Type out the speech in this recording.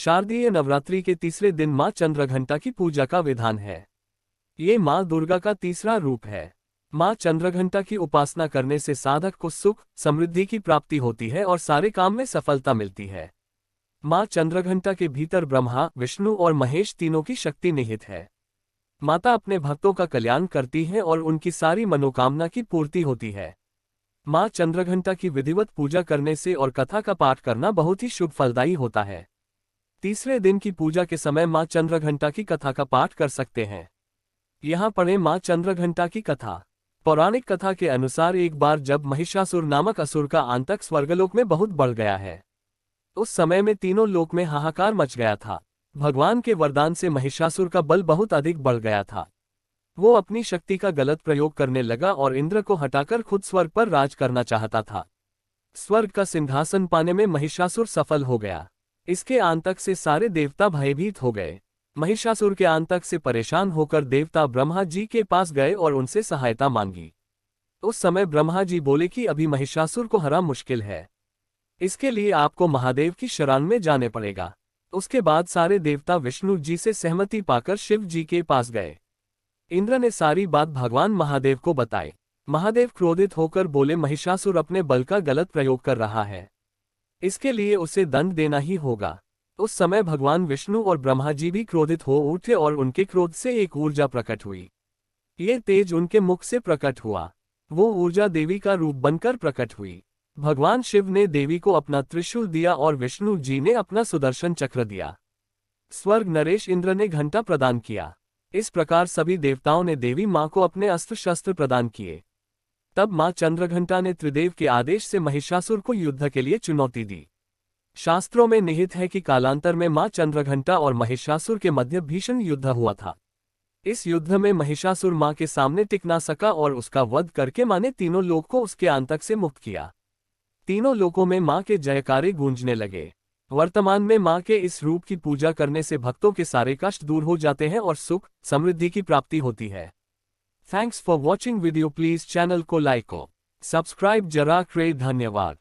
शारदीय नवरात्रि के तीसरे दिन मां चंद्रघंटा की पूजा का विधान है। ये मां दुर्गा का तीसरा रूप है। मां चंद्रघंटा की उपासना करने से साधक को सुख समृद्धि की प्राप्ति होती है और सारे काम में सफलता मिलती है। मां चंद्रघंटा के भीतर ब्रह्मा, विष्णु और महेश तीनों की शक्ति निहित है। माता अपने भक्तों का कल्याण करती है और उनकी सारी मनोकामना की पूर्ति होती है। मां चंद्रघंटा की विधिवत पूजा करने से और कथा का पाठ करना बहुत ही शुभ फलदायी होता है। तीसरे दिन की पूजा के समय मां चंद्रघंटा की कथा का पाठ कर सकते हैं। यहाँ पढ़ें मां चंद्रघंटा की कथा। पौराणिक कथा के अनुसार एक बार जब महिषासुर नामक असुर का आतंक स्वर्गलोक में बहुत बढ़ गया है। उस समय में तीनों लोक में हाहाकार मच गया था। भगवान के वरदान से महिषासुर का बल बहुत अधिक बढ़ गया था। वो अपनी शक्ति का गलत प्रयोग करने लगा और इंद्र को हटाकर खुद स्वर्ग पर राज करना चाहता था। स्वर्ग का सिंहासन पाने में महिषासुर सफल हो गया। इसके आतंक से सारे देवता भयभीत हो गए। महिषासुर के आतंक से परेशान होकर देवता ब्रह्मा जी के पास गए और उनसे सहायता मांगी। उस समय ब्रह्मा जी बोले कि अभी महिषासुर को हरा मुश्किल है। इसके लिए आपको महादेव की शरण में जाने पड़ेगा। उसके बाद सारे देवता विष्णु जी से सहमति पाकर शिव जी के पास गए। इंद्र ने सारी बात भगवान महादेव को बताई। महादेव क्रोधित होकर बोले महिषासुर अपने बल का गलत प्रयोग कर रहा है, इसके लिए उसे दंड देना ही होगा। उस समय भगवान विष्णु और ब्रह्मा जी भी क्रोधित हो उठे और उनके क्रोध से एक ऊर्जा प्रकट हुई। ये तेज उनके मुख से प्रकट हुआ। वो ऊर्जा देवी का रूप बनकर प्रकट हुई। भगवान शिव ने देवी को अपना त्रिशूल दिया और विष्णु जी ने अपना सुदर्शन चक्र दिया। स्वर्ग नरेश इंद्र ने घंटा प्रदान किया। इस प्रकार सभी देवताओं ने देवी मां को अपने अस्त्र शस्त्र प्रदान किए। तब मां चंद्रघंटा ने त्रिदेव के आदेश से महिषासुर को युद्ध के लिए चुनौती दी। शास्त्रों में निहित है कि कालांतर में मां चंद्रघंटा और महिषासुर के मध्य भीषण युद्ध हुआ था। इस युद्ध में महिषासुर मां के सामने टिक ना सका और उसका वध करके मां ने तीनों लोक को उसके आतंक से मुक्त किया। तीनों लोकों में मां के जयकारे गूंजने लगे। वर्तमान में मां के इस रूप की पूजा करने से भक्तों के सारे कष्ट दूर हो जाते हैं और सुख समृद्धि की प्राप्ति होती है। Thanks for watching video. Please channel को लाइक और सब्सक्राइब जरा करें। धन्यवाद।